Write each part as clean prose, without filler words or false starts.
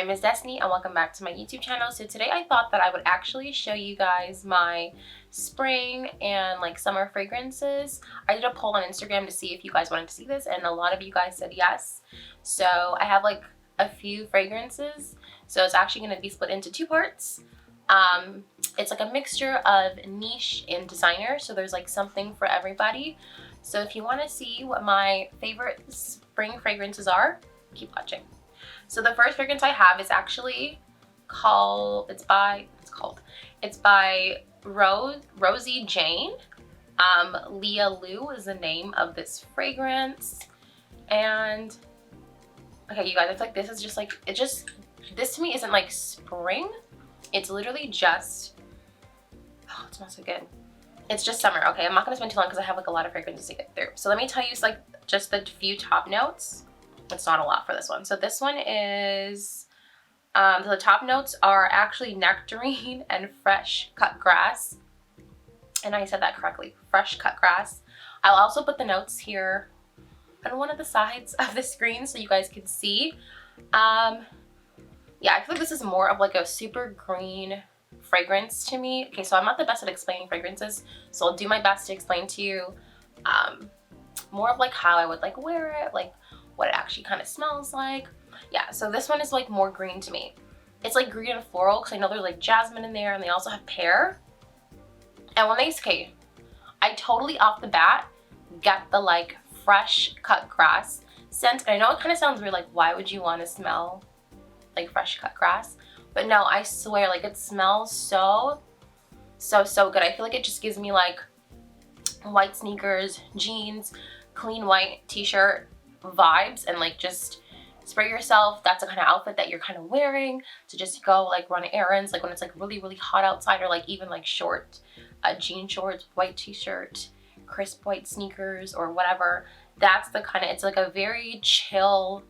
name is Destiny and welcome back to my YouTube channel. So today I thought that I would actually show you guys my spring and like summer fragrances. I did a poll on Instagram to see if you guys wanted to see this and a lot of you guys said yes. So I have like a few fragrances. So it's actually going to be split into two parts. It's like a mixture of niche and designer. So there's like something for everybody. So if you want to see what my favorite spring fragrances are, keep watching. So the first fragrance I have is actually called, it's by Rosie Jane. Leah Lou is the name of this fragrance. And okay, you guys, I feel like this is just like, this to me isn't like spring. It's literally just, oh, it smells so good. It's just summer. Okay, I'm not gonna spend too long because I have like a lot of fragrances to get through. So let me tell you like just the few top notes. It's not a lot for this one. So this one is, so the top notes are actually nectarine and fresh cut grass. And I said that correctly, fresh cut grass. I'll also put the notes here on one of the sides of the screen so you guys can see. Yeah, I feel like this is more of like a super green fragrance to me. Okay, so I'm not the best at explaining fragrances, so I'll do my best to explain to you more of like how I would like wear it, like what it actually kind of smells like. Yeah, so this one is like more green to me. It's like green and floral because I know there's like jasmine in there and they also have pear. And when they, okay, I totally off the bat get the like fresh cut grass scent. And I know it kind of sounds weird, like why would you want to smell like fresh cut grass? But no, I swear, like it smells so good. I feel like it just gives me like white sneakers, jeans, clean white t-shirt vibes, and like just spray yourself. That's the kind of outfit that you're kind of wearing to just go like run errands, like when it's like really hot outside, or like even like short jean shorts, white t-shirt, crisp white sneakers or whatever. That's the kind of, it's like a very chill,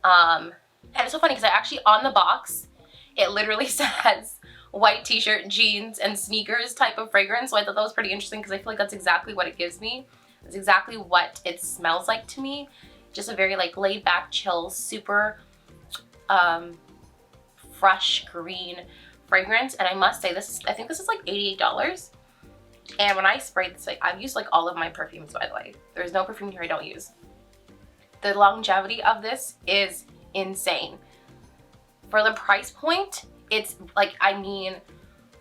and it's so funny because I actually, on the box it literally says white t-shirt, jeans and sneakers type of fragrance. So I thought that was pretty interesting because I feel like that's exactly what it gives me. It's exactly what it smells like to me. Just a very like laid back, chill, super fresh green fragrance. And I must say this, I think this is like $88. And when I sprayed this, like I've used like all of my perfumes, by the way. There's no perfume here I don't use. The longevity of this is insane. For the price point, it's like, I mean,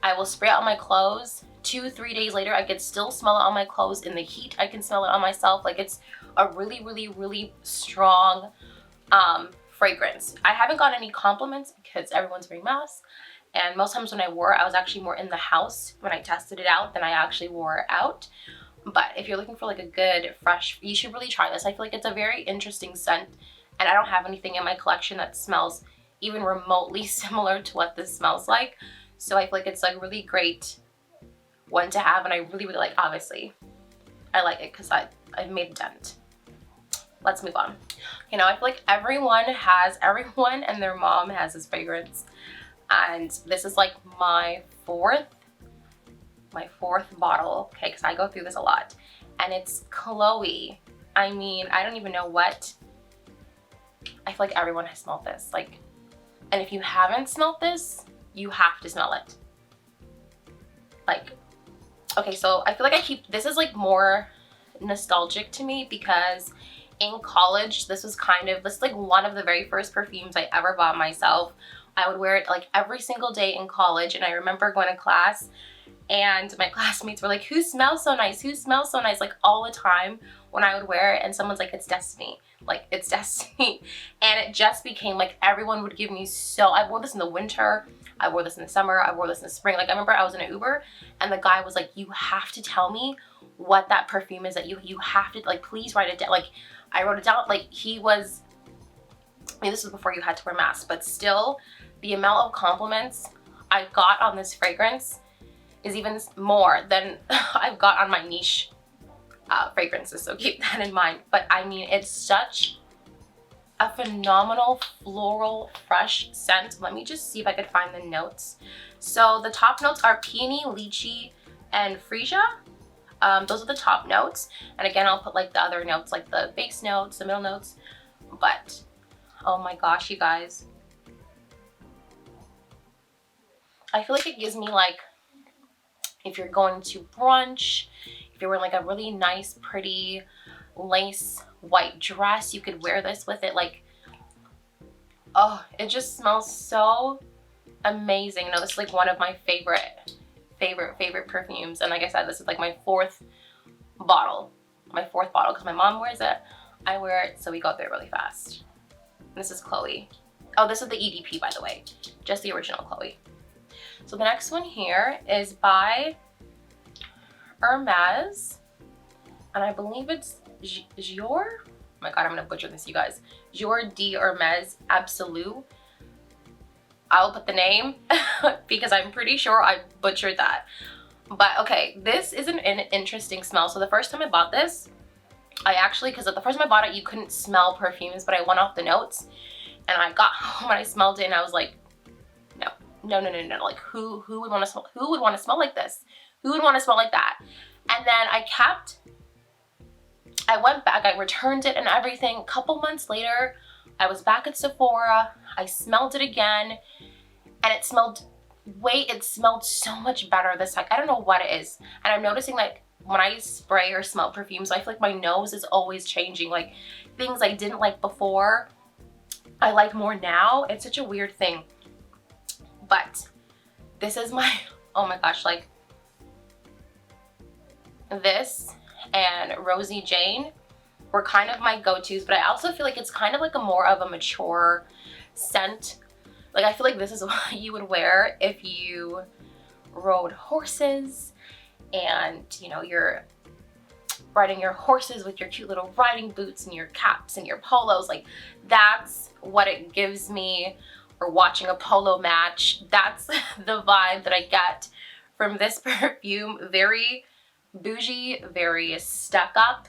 I will spray it on my clothes. 2-3 days later, I could still smell it on my clothes. In the heat, I can smell it on myself. Like it's a really strong fragrance. I haven't got any compliments because everyone's wearing masks. And most times when I wore it, I was actually more in the house when I tested it out than I actually wore it out. But if you're looking for like a good, fresh, you should really try this. I feel like it's a very interesting scent. And I don't have anything in my collection that smells even remotely similar to what this smells like. So I feel like it's like really great one to have, and I really like, obviously I like it because I've made a dent. Let's move on. Okay, now I feel like everyone and their mom has this fragrance, and this is like my fourth bottle, okay, because I go through this a lot, and it's Chloe. I mean, I don't even know what, I feel like everyone has smelled this, like, and if you haven't smelled this, you have to smell it. Like, okay, so I feel like this is like more nostalgic to me because in college, this is like one of the very first perfumes I ever bought myself. I would wear it like every single day in college, and I remember going to class and my classmates were like, who smells so nice? Who smells so nice? Like all the time when I would wear it, and someone's like, it's Destiny. Like, it's Destiny. And it just became like everyone would give me I wore this in the winter, I wore this in the summer, I wore this in the spring. Like I remember I was in an Uber and the guy was like, you have to tell me what that perfume is that you have to, like, please write it down. Like I wrote it down. Like he was, I mean, this was before you had to wear masks, but still the amount of compliments I got on this fragrance is even more than I've got on my niche fragrances, so keep that in mind. But I mean, it's such a phenomenal floral fresh scent. Let me just see if I could find the notes. So the top notes are peony, lychee, and freesia. Those are the top notes, and again I'll put like the other notes, like the base notes, the middle notes. But oh my gosh, you guys, I feel like it gives me like, if you're going to brunch, if you're wearing like a really nice, pretty lace white dress, you could wear this with it. Like, oh, it just smells so amazing. You know, this is like one of my favorite perfumes. And like I said, this is like my fourth bottle because my mom wears it, I wear it, so we go through it really fast. This is Chloe. Oh, this is the EDP, by the way, just the original Chloe. So the next one here is by Hermes, and I believe it's Jour. Oh my god, I'm gonna butcher this, you guys. Jour de Hermes Absolu. I'll put the name because I'm pretty sure I butchered that. But okay, this is an interesting smell. So the first time I bought this, I actually, because the first time I bought it, you couldn't smell perfumes, but I went off the notes and I got home and I smelled it and I was like, no. Like who would want to smell? Who would want to smell like this? Who would want to smell like that? And then I went back, I returned it and everything. A couple months later, I was back at Sephora. I smelled it again, and it smelled so much better this time. I don't know what it is. And I'm noticing like when I spray or smell perfumes, I feel like my nose is always changing. Like things I didn't like before, I like more now. It's such a weird thing. But this is my, oh my gosh, like this and Rosie Jane were kind of my go-tos, but I also feel like it's kind of like a more of a mature scent. Like I feel like this is what you would wear if you rode horses and, you know, you're riding your horses with your cute little riding boots and your caps and your polos. Like that's what it gives me. Or watching a polo match, that's the vibe that I get from this perfume. Very bougie, very stuck up,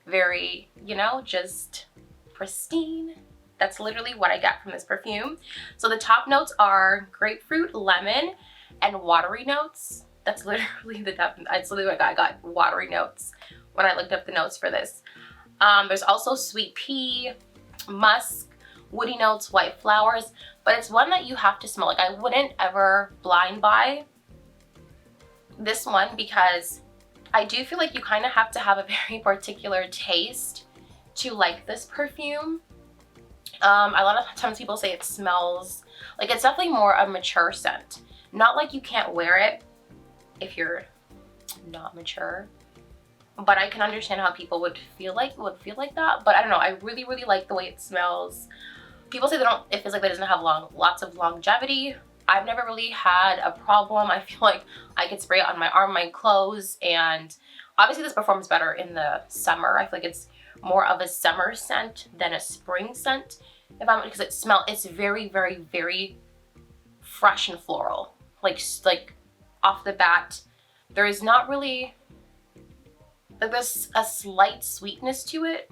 very, you know, just pristine. That's literally what I get from this perfume. So the top notes are grapefruit, lemon, and watery notes. That's literally that's literally what I got, watery notes, when I looked up the notes for this. There's also sweet pea, musk, woody notes, white flowers, but it's one that you have to smell. Like I wouldn't ever blind buy this one because I do feel like you kind of have to have a very particular taste to like this perfume. A lot of times people say it smells like, it's definitely more a mature scent. Not like you can't wear it if you're not mature, but I can understand how people would feel like that. But I don't know, I really like the way it smells. People say it feels like that doesn't have lots of longevity. I've never really had a problem. I feel like I could spray it on my arm, my clothes, and obviously this performs better in the summer. I feel like it's more of a summer scent than a spring scent, because it's very fresh and floral. Like off the bat, there is not really like there's a slight sweetness to it,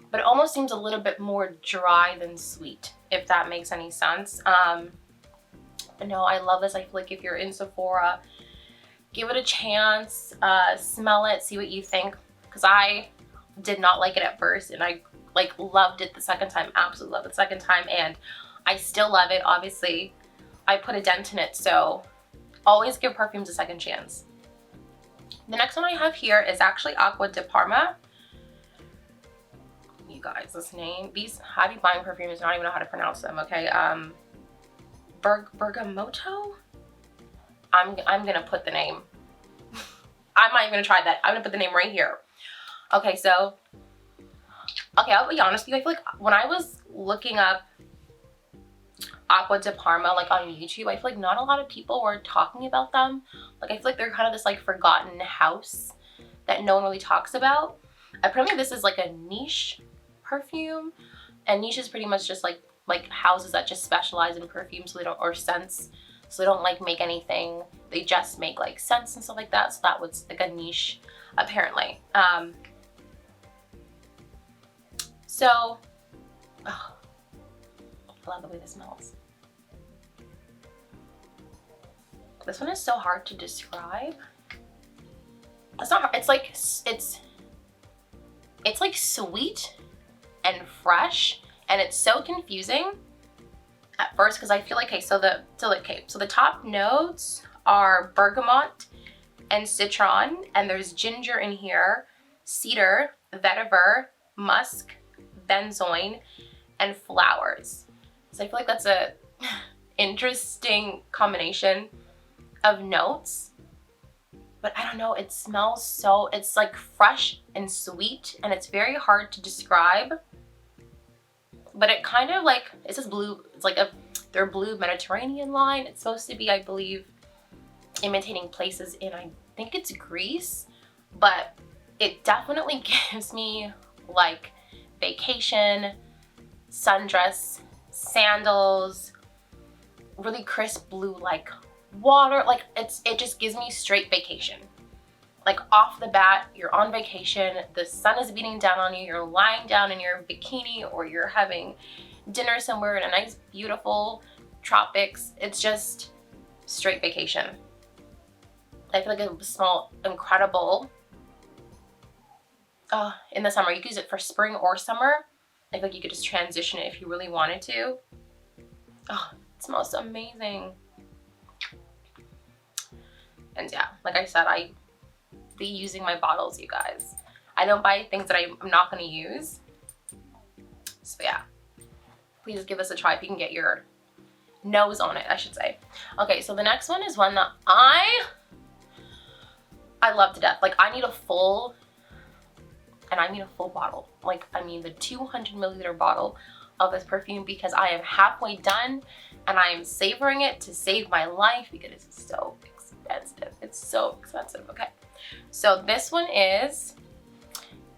but it almost seems a little bit more dry than sweet, if that makes any sense. But no, I love this. I feel like if you're in Sephora, give it a chance, smell it, see what you think, because I did not like it at first and I like loved it the second time, absolutely loved it the second time, and I still love it. Obviously, I put a dent in it, so always give perfumes a second chance. The next one I have here is actually Acqua di Parma. You guys, this name, these heavy buying perfumes, I don't even know how to pronounce them, okay? Bergamoto? I'm gonna put the name. I'm not even gonna try that. I'm gonna put the name right here. Okay, so, okay, I'll be honest with you. I feel like when I was looking up Acqua di Parma, like on YouTube, I feel like not a lot of people were talking about them. Like I feel like they're kind of this like forgotten house that no one really talks about. Apparently this is like a niche perfume, and niche is pretty much just like houses that just specialize in perfume, so they don't, or scents, so they don't like make anything, they just make like scents and stuff like that. So that was like a niche apparently. So oh, I love the way this smells. This one is so hard to describe. It's not hard. It's like sweet and fresh, and it's so confusing. at first because I feel like, okay, so the top notes are bergamot and citron, and there's ginger in here, cedar, vetiver, musk, benzoin, and flowers. So I feel like that's a interesting combination of notes. But I don't know, it smells so, it's like fresh and sweet, and it's very hard to describe. But it kind of like, it says blue, it's like their blue Mediterranean line. It's supposed to be, I believe, imitating places in, I think it's Greece, but it definitely gives me like vacation, sundress, sandals, really crisp blue like water. Like it just gives me straight vacation. Like off the bat, you're on vacation, the sun is beating down on you, you're lying down in your bikini, or you're having dinner somewhere in a nice, beautiful tropics. It's just straight vacation. I feel like it would smell incredible in the summer. You could use it for spring or summer. I feel like you could just transition it if you really wanted to. Oh, it smells amazing. And yeah, like I said, I be using my bottles, you guys. I don't buy things that I'm not going to use. So yeah, please give this a try if you can get your nose on it, I should say. Okay, so the next one is one that I love to death. Like I need a full bottle. Like I mean the 200 milliliter bottle of this perfume, because I am halfway done and I am savoring it to save my life because it's so expensive. It's so expensive. Okay. So this one is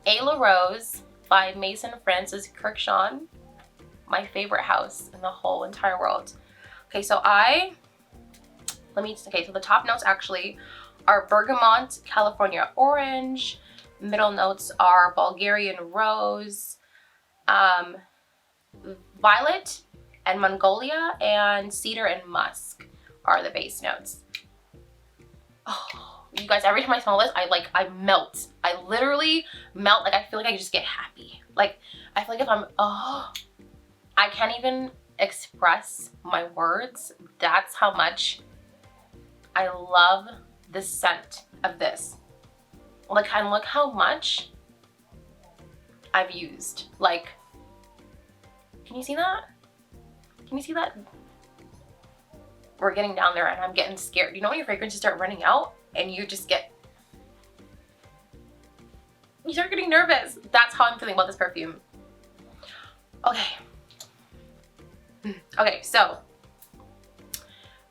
A La Rose by Maison Francis Kurkdjian, my favorite house in the whole entire world. Okay, so so the top notes actually are bergamot, California orange, middle notes are Bulgarian rose, violet and Mongolia, and cedar and musk are the base notes. Oh, you guys, every time I smell this, I melt. I literally melt. Like I feel like I just get happy. Like I feel like if I can't even express my words. That's how much I love the scent of this. Like, and look how much I've used. Like, can you see that? Can you see that? We're getting down there and I'm getting scared. You know when your fragrances start running out and you start getting nervous. That's how I'm feeling about this perfume. Okay. Okay, so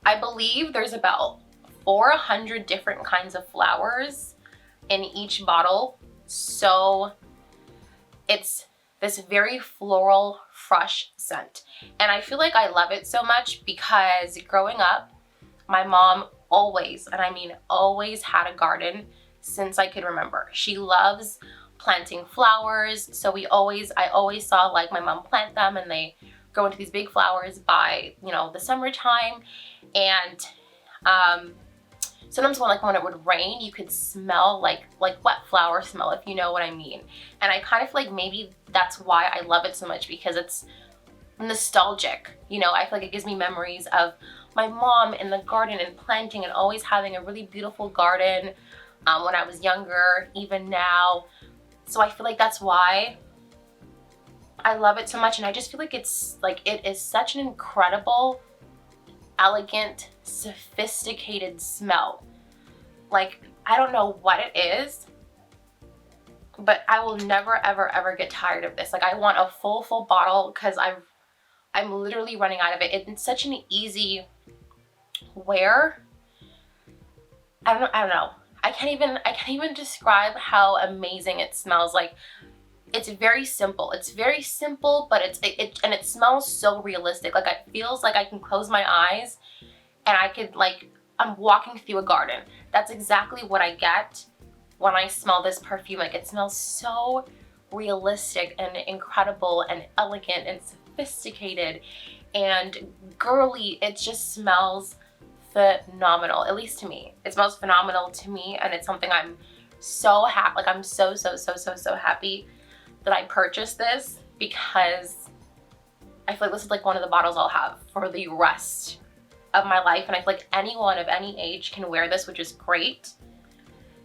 I believe there's about 400 different kinds of flowers in each bottle. So it's this very floral, fresh scent. And I feel like I love it so much because growing up, my mom always, and I mean always, had a garden since I could remember. She loves planting flowers. So I always saw like my mom plant them and they grow into these big flowers by, you know, the summertime. And sometimes when it would rain, you could smell like wet flower smell, if you know what I mean. And I kind of feel like maybe that's why I love it so much, because it's nostalgic. You know, I feel like it gives me memories of my mom in the garden and planting and always having a really beautiful garden when I was younger, even now. So I feel like that's why I love it so much. And I just feel like it is such an incredible, elegant, sophisticated smell. Like, I don't know what it is, but I will never, ever, ever get tired of this. Like, I want a full bottle because I'm literally running out of it. It's such an easy wear. I don't know. I can't even describe how amazing it smells. Like, it's very simple. It's very simple, but it smells so realistic. Like, it feels like I can close my eyes and I could, like, I'm walking through a garden. That's exactly what I get when I smell this perfume. Like, it smells so realistic and incredible and elegant and sophisticated and girly. It just smells phenomenal, at least to me. It smells phenomenal to me, and it's something I'm so happy, like I'm so happy that I purchased this, because I feel like this is like one of the bottles I'll have for the rest of my life, and I feel like anyone of any age can wear this, which is great.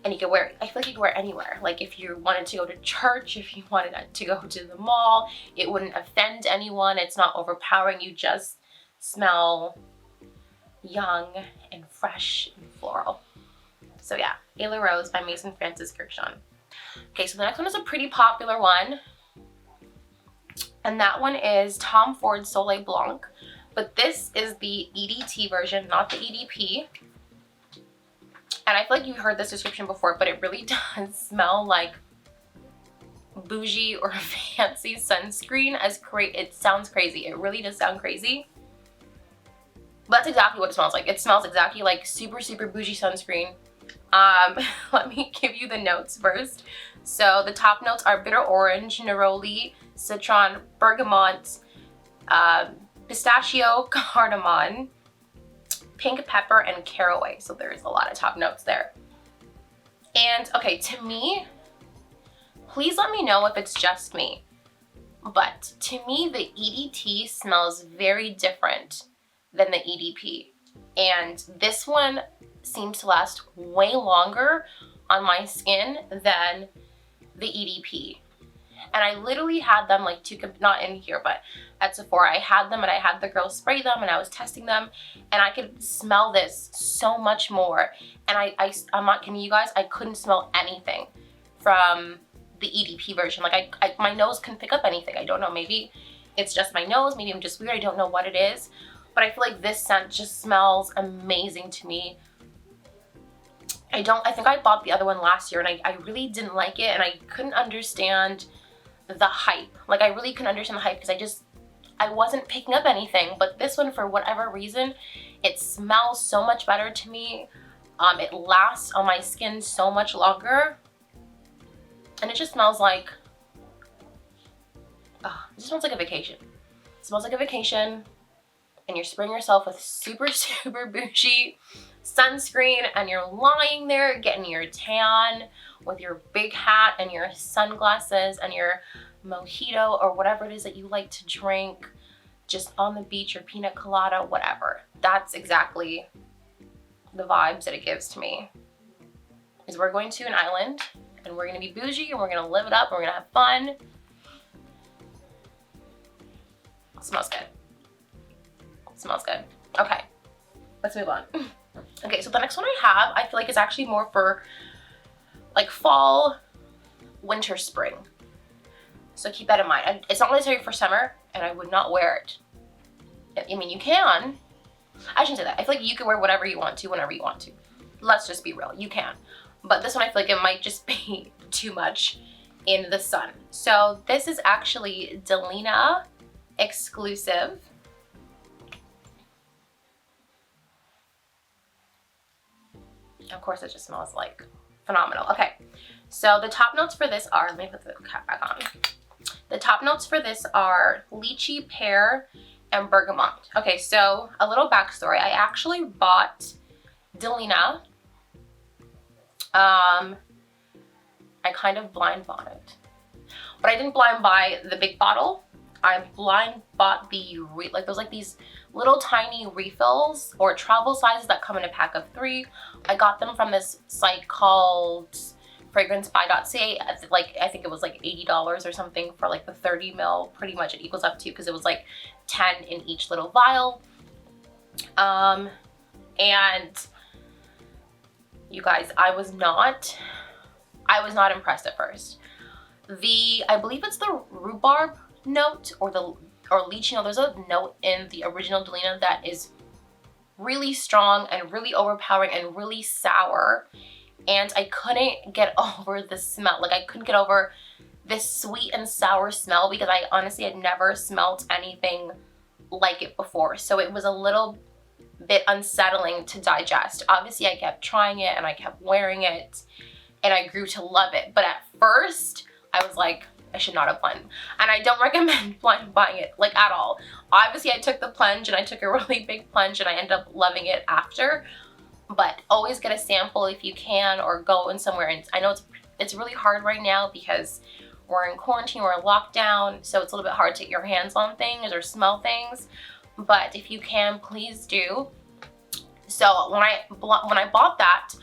And you can wear it, I feel like you can wear it anywhere. Like if you wanted to go to church, if you wanted to go to the mall, it wouldn't offend anyone. It's not overpowering. You just smell young and fresh and floral. So yeah, Ala Rose by Mason Francis Kurkdjian. Okay, so the next one is a pretty popular one. And that one is Tom Ford Soleil Blanc. But this is the EDT version, not the EDP. And I feel like you've heard this description before, but it really does smell like bougie or fancy sunscreen. It sounds crazy. It really does sound crazy. But that's exactly what it smells like. It smells exactly like super, super bougie sunscreen. Let me give you the notes first. So the top notes are bitter orange, neroli, citron, bergamot, pistachio, cardamom, pink pepper, and caraway. So there's a lot of top notes there. And okay, to me, please let me know if it's just me, but to me the EDT smells very different than the EDP. And this one seems to last way longer on my skin than the EDP. And I literally had them like not in here, but at Sephora, I had them and I had the girls spray them and I was testing them, and I could smell this so much more. And I'm not kidding you guys, I couldn't smell anything from the EDP version. Like my nose couldn't pick up anything. I don't know, maybe it's just my nose, maybe I'm just weird, I don't know what it is. But I feel like this scent just smells amazing to me. I think I bought the other one last year and I really didn't like it, and I couldn't understand the hype. Like I really couldn't understand the hype because I wasn't picking up anything. But this one, for whatever reason, it smells so much better to me. It lasts on my skin so much longer. And it just smells like, it just smells like a vacation. It smells like a vacation, and you're spraying yourself with super, super bougie sunscreen, and you're lying there getting your tan with your big hat and your sunglasses and your mojito or whatever it is that you like to drink, just on the beach or pina colada, whatever. That's exactly the vibes that it gives to me. Is we're going to an island and we're gonna be bougie and we're gonna live it up and we're gonna have fun. It smells good. It smells good. Okay, let's move on. Okay, so the next one I have, I feel like is actually more for like fall, winter, spring. So keep that in mind. It's not necessary for summer, and I would not wear it. I mean, you can. I shouldn't say that. I feel like you can wear whatever you want to, whenever you want to. Let's just be real, you can. But this one I feel like it might just be too much in the sun. So this is actually Elena Exclusive. Of course, it just smells like phenomenal. Okay, so the top notes for this are, let me put the cap back on. The top notes for this are lychee, pear, and bergamot. Okay, so a little backstory. I actually bought Elena. I kind of blind bought it. But I didn't blind buy the big bottle. I blind bought the, these little tiny refills or travel sizes that come in a pack of 3. I got them from this site called fragrancebuy.ca. I think it was like $80 or something for like the 30 ml. Pretty much it equals up to, because it was like 10 in each little vial. And you guys, I was not impressed at first. I believe it's the rhubarb note or lychee note. There's a note in the original Elena that is really strong and really overpowering and really sour, and I couldn't get over the smell. Like I couldn't get over this sweet and sour smell, because I honestly had never smelled anything like it before. So it was a little bit unsettling to digest. Obviously I kept trying it and I kept wearing it and I grew to love it, but at first I was like, I should not have blind. And I don't recommend blind buying it, like, at all. Obviously I took the plunge, and I took a really big plunge, and I ended up loving it after. But always get a sample if you can, or go in somewhere. And I know it's really hard right now because we're in quarantine or lockdown, so it's a little bit hard to get your hands on things or smell things. But if you can, please do. So when I bought that,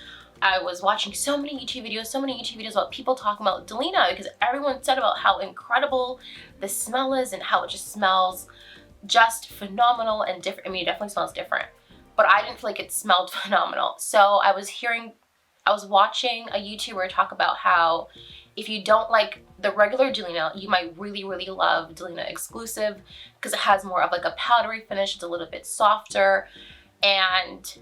I was watching so many YouTube videos about people talking about Delina, because everyone said about how incredible the smell is and how it just smells just phenomenal and different. I mean, it definitely smells different, but I didn't feel like it smelled phenomenal. So I was watching a YouTuber talk about how if you don't like the regular Delina, you might really, really love Delina Exclusive, because it has more of like a powdery finish. It's a little bit softer, and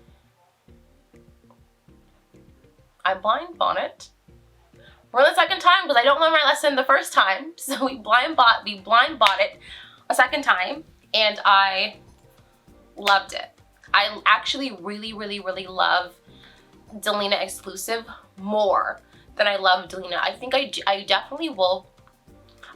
I blind bought it for the second time because I don't learn my lesson the first time. So we blind bought it a second time, and I loved it. I actually really, really, really love Delina Exclusive more than I love Delina. I think I definitely will.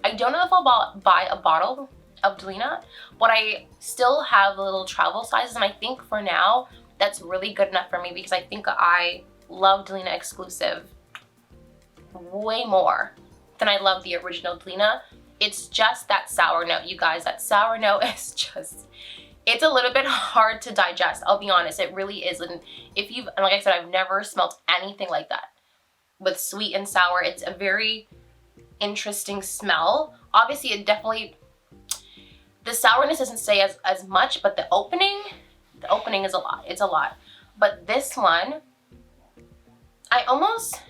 I don't know if I'll buy a bottle of Delina, but I still have little travel sizes, and I think for now that's really good enough for me, because I think I love Delina Exclusive way more than I love the original Delina. It's just that sour note, you guys. That sour note is just, it's a little bit hard to digest. I'll be honest, it really is. And like I said, I've never smelled anything like that with sweet and sour. It's a very interesting smell. Obviously, it definitely, the sourness doesn't stay as much, but the opening is a lot. It's a lot. But this one, I almost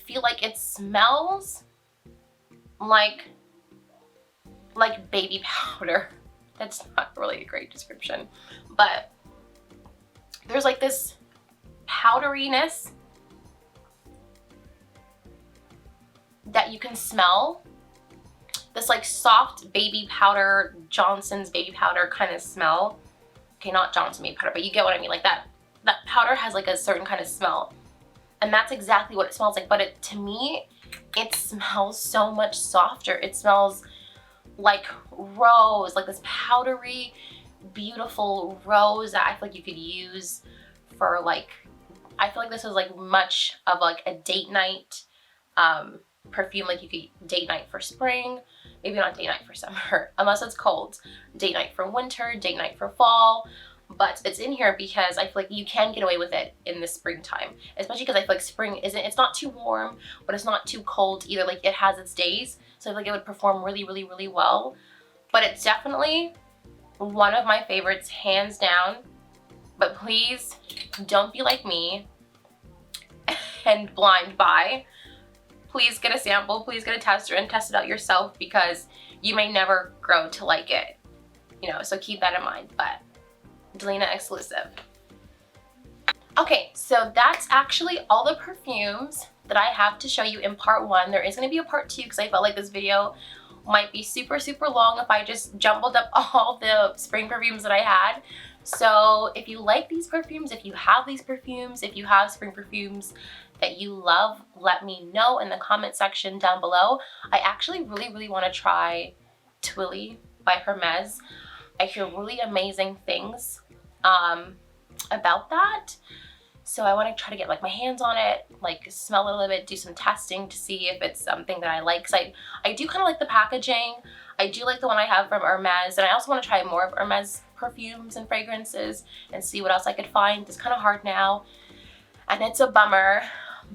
feel like it smells like baby powder. That's not really a great description, but there's like this powderiness that you can smell. This like soft baby powder, Johnson's baby powder kind of smell. Okay, not Johnson baby powder, but you get what I mean. Like that powder has like a certain kind of smell. And that's exactly what it smells like. But to me, it smells so much softer. It smells like rose, like this powdery, beautiful rose that I feel like you could use for like, I feel like this is like much of like a date night perfume. Like you could date night for spring, maybe not date night for summer, unless it's cold. Date night for winter, date night for fall. But it's in here because I feel like you can get away with it in the springtime, especially because I feel like spring it's not too warm, but it's not too cold either. Like it has its days, so I feel like it would perform really, really, really well. But it's definitely one of my favorites, hands down. But please don't be like me and blind buy. Please get a sample, please get a tester and test it out yourself, because you may never grow to like it, you know, so keep that in mind. But Delina Exclusive. Okay, so that's actually all the perfumes that I have to show you in part 1. There is going to be a part 2 because I felt like this video might be super, super long if I just jumbled up all the spring perfumes that I had. So if you like these perfumes, if you have these perfumes, if you have spring perfumes that you love, let me know in the comment section down below. I actually really, really want to try Twilly by Hermes. I hear really amazing things about that, so I want to try to get like my hands on it, like smell it a little bit, do some testing to see if it's something that I like, because I do kind of like the packaging. I do like the one I have from Hermes, and I also want to try more of Hermes perfumes and fragrances and see what else I could find. It's kind of hard now, and it's a bummer,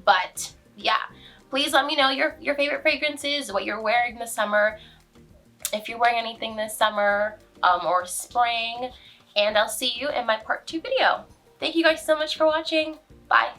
but yeah, please let me know your favorite fragrances, what you're wearing this summer, if you're wearing anything this summer or spring, and I'll see you in my part 2 video. Thank you guys so much for watching. Bye.